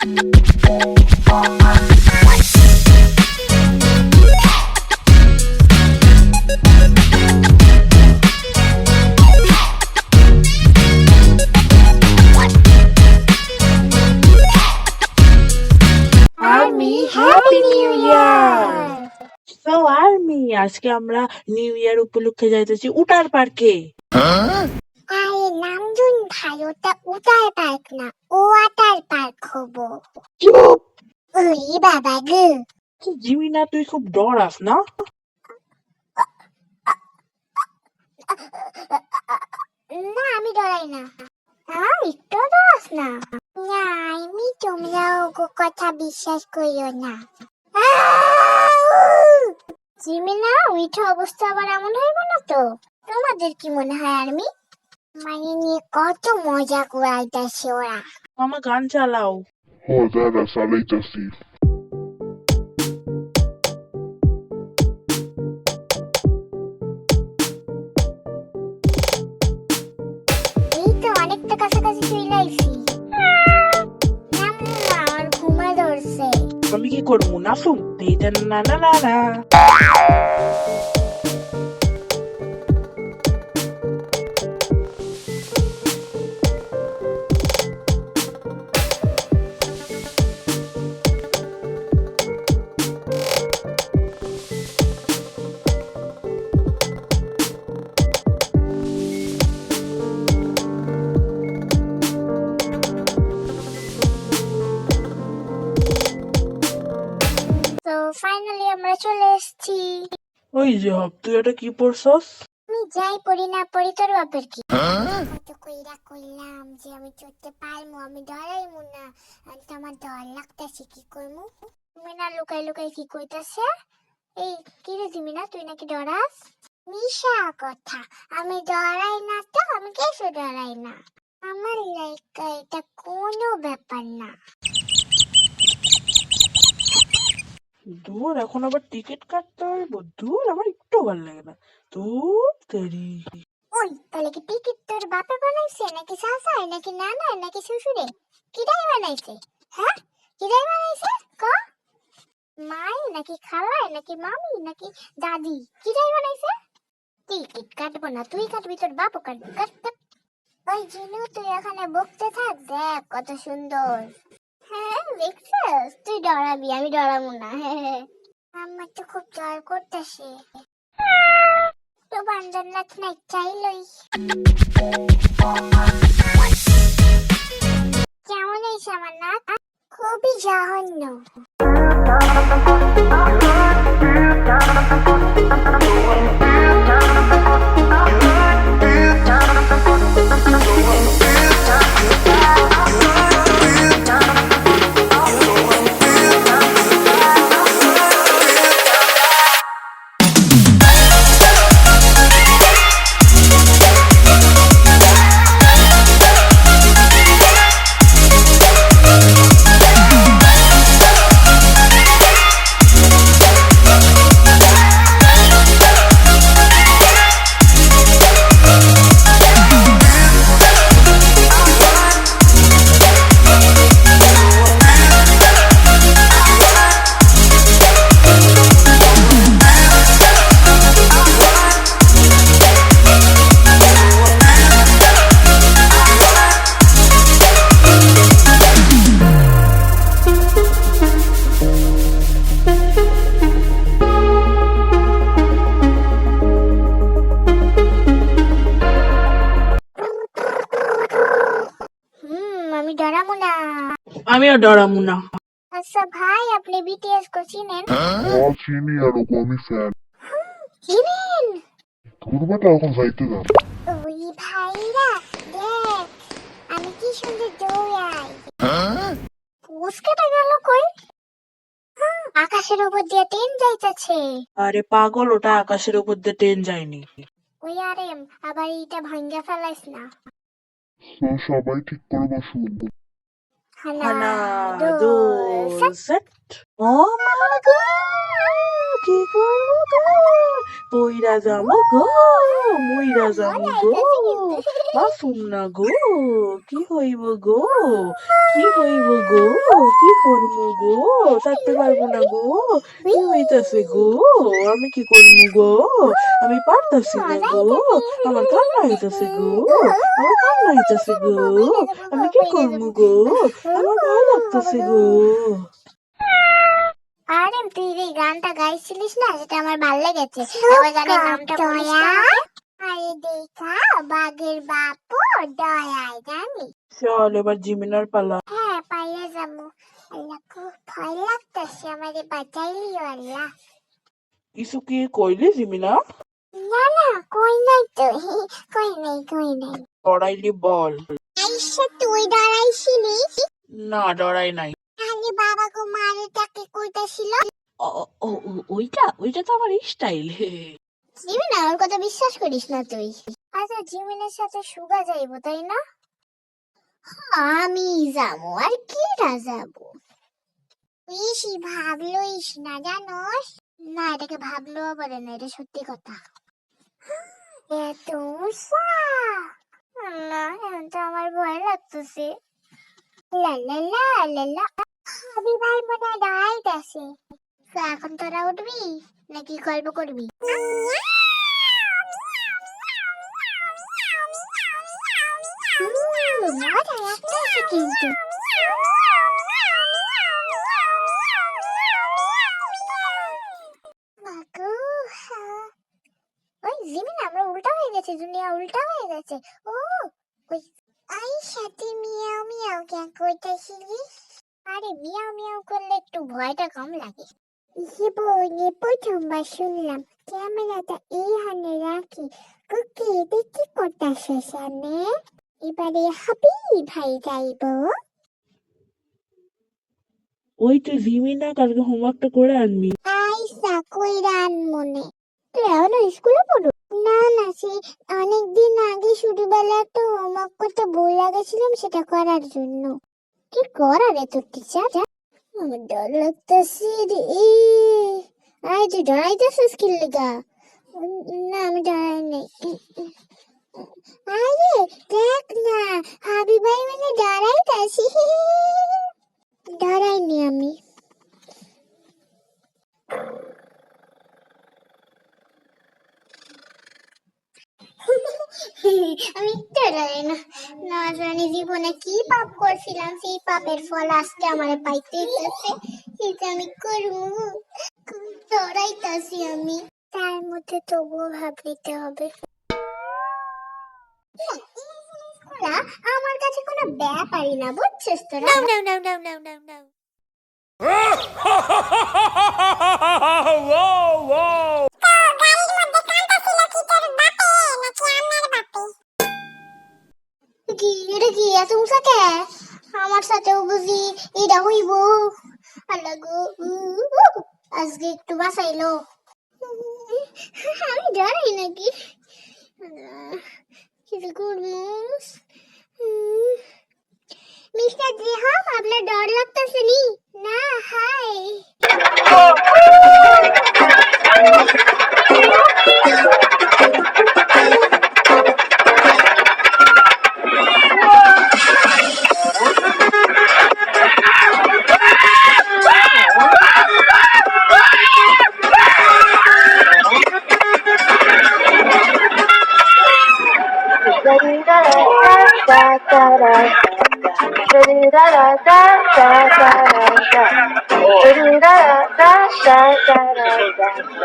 Army happy new year. So army আজকে আমরা new year উপলক্ষে যাইতেছি উটার পার্কে। আরে নামজুন ভাই, ওটা উটার পার্ক না, ওয়াটার পার্ক হবো। চুপ। ওই বাবা গো, জিমিনা তুই খুব ডরাস না? না আমি ডরাই না। একটু ডরাস না? না আমি, তোমরাও কথা বিশ্বাস করিও না। জিমিনা, ওইটা অবস্থা আবার এমন হইব না তো? তোমাদের কি মনে হয় আর্মি? মানে নিয়ে কত মজা করাইতেছে ওরা। মামা গান চালাও। দাঁড়া চালাইতাছি। এই তো অনেকটা কাছাকাছি চলে আইছি। আমার ঘুমা ধরছে। আমি কি করবো? নাচুন না না না না। তো ফাইনালি আমরা চলে এসেছি। ওই যে হব, তুই এটা কি পড়ছস? আমি যাই পড়ি না পড়ি, তোর বাপের কি? কত কইরা কইলাম যে আমি চড়তে পারবো, আমি ডরাইমু না। তো আমার ডর লাগতেছে, কি করবো? তুমি না লুকাই লুকাই কি কইতাছে? এই কি রে জিমিনা, তুই নাকি ডরাস? মিশা কথা, আমি ডরাই না তো, আমি কিছু ডরাই না। আমার লাইকা এটা কোনো ব্যাপার না। দূর, এখন আবার টিকিট কাটতে হইব? দূর, আমার একটু ভালো লাগে না। দূর তেরি। ওই তাহলে কি টিকিট তোর বাপে বানাইছে, নাকি শাশায়, নাকি নানা, নাকি শ্বশুরে? কিরাই বানাইছে? হ্যাঁ, কিরাই বানাইছে? ক মাই, নাকি খালায়, নাকি মামি, নাকি দাদি? কিরাই বানাইছে? টিকিট কাটবো না, তুই কাটবি, তোর বাপও কাটবি। কাট কাট। ওই জিনু, তুই এখানে বকতে থাক, দেখ কত সুন্দর। হ্যাঁ দেখছিস, তুই ডরাবি, আমি ডরাবো না। হ্যাঁ, আমার তো খুব ডর করতেছে। তো বান্দরনাথ নাই চাইলই। কেমন হয়েছে আমার নাচ? খুবই জঘন্য। আমি ডরাবো না। আমিও ডরামু না। আচ্ছা ভাই, আপনি বিটিএস को চিনেন? চিনি আর আমি ফ্যান। চিনেন? ঘুরবাটা এখন যাইতে যান। ওই ভাইরা দেখ, আমি কি সুন্দর দৌড়াই। পুস্কাটা গেল কই? আকাশের উপর দিয়ে ট্রেন যাইতেছে। আরে পাগল, ওটা আকাশের উপর দিয়ে ট্রেন যায়নি। ওই আরে, আবার এইটা ভাঙ্গা ফেলাইস না। তো সবাই ঠিক করে বসুন। হানা দো দোল সেট। ও মা গো, কি করবো গো? পইরা যামু গো, মইরা যামু গো, বাঁচুম না গো, কি হইব গো, কি হইব গো, কি করমু গো, থাকতে পারবো না গো, কি হইতাছে গো, আমি কি করমু গো, আমি পারতাছি না গো, আমার কান্না হইতাছে গো, আমার কান্না হইতাছে গো, আমি কি করমু গো, আমার ভয় লাগতাছে গো। আরে তুই যে গানটা গাইছিলিস না, সেটা আমার ভালো লেগেছে। ওই গানের নামটা বলিস তো আমাকে? আরে দেখা বাঘের বাপু দয়ায় জানি। চল এবার জিমিনার পালা। হ্যাঁ, পাইয়া যাবো। আল্লাহ, খুব ভয় লাগতেছে, আমারে বাঁচাইলিও আল্লাহ। কিছু কি কইলি জিমিনা? না না, কই নাই তো, কই নাই। ডরাইলি বল। আইসা তুই ডরাইছিলি? না ডরাই নাই। তাহলে বাবা গো মারে তাকে কইতাছিল? ওইটা তো আমার স্টাইল। জিমিনা, ওর কথা বিশ্বাস করিস না তুই। আচ্ছা, জিমিনের সাথে সুগা যাইবো তাই না? আমি যাবো, আর কিরা যাবো? বেশি ভাবলইস না, জানোস? না, এটাকে ভাবলেও পারে না, এটা সত্যি কথা। এত না, এখন তো আমার ভয় লাগতেছে। লা লা লা লা লা, আমি ভাই মনে হয় দাঁড়াইতেছে। তো এখন তোরা উঠবি নাকি গল্প করবি? মজা লাগতেছে কিন্তু। মাগো, ওই জিমিন, আমরা উল্টা হয়ে গেছে, দুনিয়া উল্টা হয়ে গেছে। ও ওই সাথে মিয়াও মিয়াও কেন কইতাছিলি? আরে মিয়াও মিয়াও করলে একটু ভয়টা কম লাগে। জীবনে প্রথমবার শুনলাম ক্যামেরাটা এইখানে রাখি। কুকি, তুই কি করতেছিস সামনে? এবারে হাবি ভাই যাইব। ওই তুই জিমিনা, কালকে হোমওয়ার্কটা করে আনবি। আইসা কইরা মনে তুই এখনো স্কুলে পড়ো? না না, সে অনেকদিন আগে ছোটবেলা একটা হোমওয়ার্ক করতে ভুল গেছিলাম, সেটা করার জন্য। কি করার এত টিচার? আমার ডর লাগতেছে রে। আই, তুই ডরাইতেছিস কি লেগা? না, আমি ডরাই নাই। আরে দেখ না, হাবি ভাই মানে ডরাইতাছি। ডরাইনি আমি। আমি ডরাই না। না জানি জীবনে কি পাপ করছিলাম, সেই পাপের ফল আজকে আমারে পাইতে হইতেছে। এটা আমি করবো, ডরাইতাছি আমি। তার মধ্যে তবুও ভাব নিতে হবে। আমার কাছে কোনো ব্যাপারই না, বুঝছিস তো? No. এটা কি এত উঁচা কে? আমার সাথেও বুঝি এটা হইব? আল্লাহ গো, আজকে একটু বাঁচাইলো। আমি ডরাই নাকি? কিছু করবো? মিস্টার জিহাব, আপনার ডর লাগতেছে নি? না, হাই।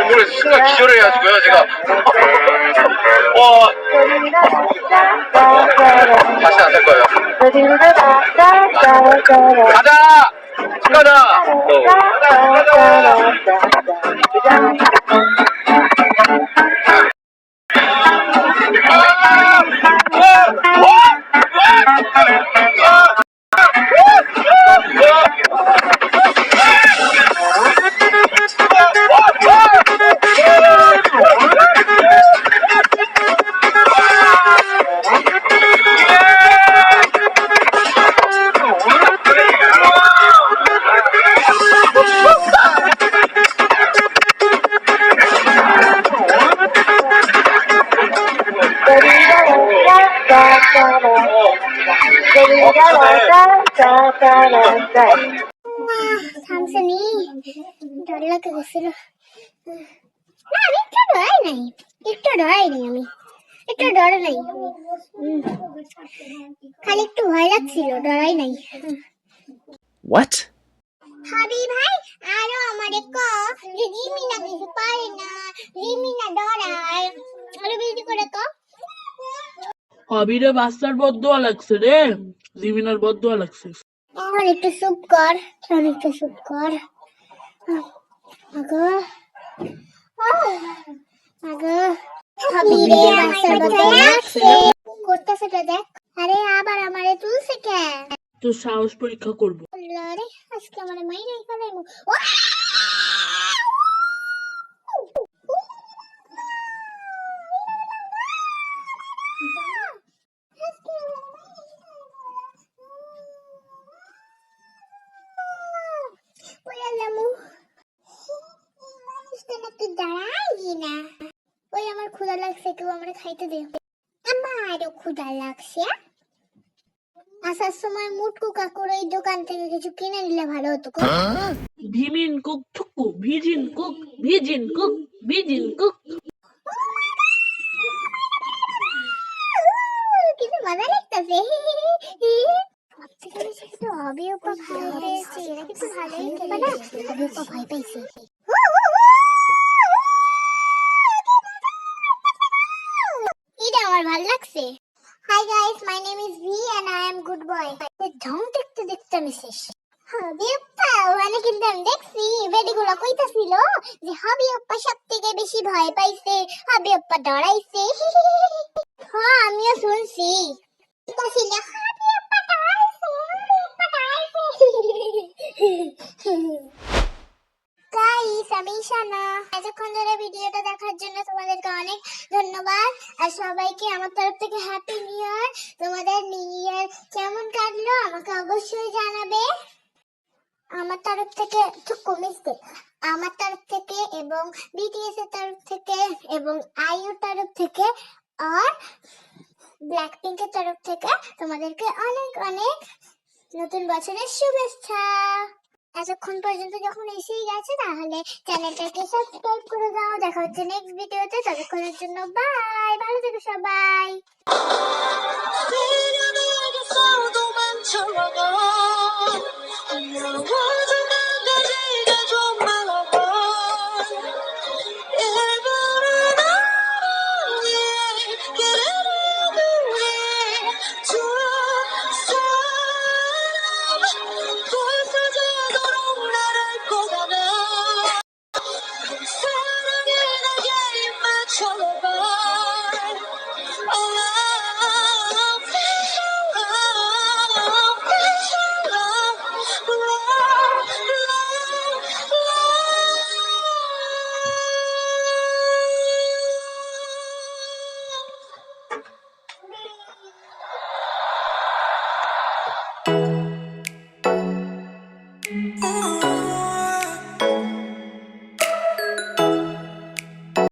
노래 순간 기절해가지고요 제가 다시 안 될 거예요. 가자! থামছে নি, ডর লাগে গেছিল। না আমি একটু ডরাই নাই, একটু ডরাইনি আমি, একটু ডরে নাই। খালি একটু ভয় লাগছিল, ডরাই নাই। What? হাবি ভাই আরো আমারে ক যে রিমিনা কিছু পারে না, রিমিনা ডরায়, আরো বেশি করে ক। হবিরে বাচ্চার বদদোয়া লাগছে রে, জিমিনার বদদোয়া লাগছে। এখন একটু চুপ কর, এখন একটু চুপ কর। আগো আগো হাবিরে বাচ্চার বদদোয়া লাগছে, করতেছে তো দেখ। আরে আবার আমারে তুলছে কেন? তোর সাহস পরীক্ষা করবো। আরে আজকে আমারে মাইরে ফেলাইমু। ওই আমার ক্ষুধা লাগছে, কেউ আমার খাইতে দে। আমারও ক্ষুধা লাগছে। আসার সময় মুটকু কাকুর ওই দোকান থেকে কিছু কিনে নিলে ভালো হতো। ভিমিন কুক থুকু, ভিজিন কুক, ভিজিন কুক, ভিজিন কুক। কিন্তু মজা লাগতেছে। কিন্তু হবি ওপা ভয় পেয়েছে, এরা কিন্তু ভালোই খেলে না। হবি ওপা ভয় পাইছে। এটা আমার ভালো লাগছে। Hi guys, my name is V and I am good boy. ঢং দেখতে দেখতে আমি শেষ। হবি ওপা ওখানে কিন্তু আমি দেখছি বেডিগুলো কইতাছিল যে হবি ওপা সব থেকে বেশি ভয় পাইছে, হবি ওপা ডরাইছে। হ্যাঁ আমিও শুনছি। কইছিল হবি ওপা ডরাইছে, হবি ওপা ডরাইছে। গাইস আমি শানা, এতক্ষণ ধরে ভিডিওটা দেখার জন্য তোমাদেরকে অনেক ধন্যবাদ। আর সবাইকে আমার তরফ থেকে হ্যাপি নিউ ইয়ার। তোমাদের নিউ ইয়ার কেমন কাটলো আমাকে অবশ্যই জানাবে। আমার তরফ থেকে আমার তরফ থেকে এবং বিটিএস এর তরফ থেকে এবং আইইউর তরফ থেকে আর ব্ল্যাক পিঙ্কের তরফ থেকে তোমাদেরকে অনেক অনেক নতুন বছরের শুভেচ্ছা। এতক্ষণ পর্যন্ত যখন এসেই গেছে তাহলে চ্যানেলটাকে সাবস্ক্রাইব করে দাও। দেখা হচ্ছে নেক্সট ভিডিওতে, ততক্ষণের জন্য বাই, ভালো থেকো সবাই।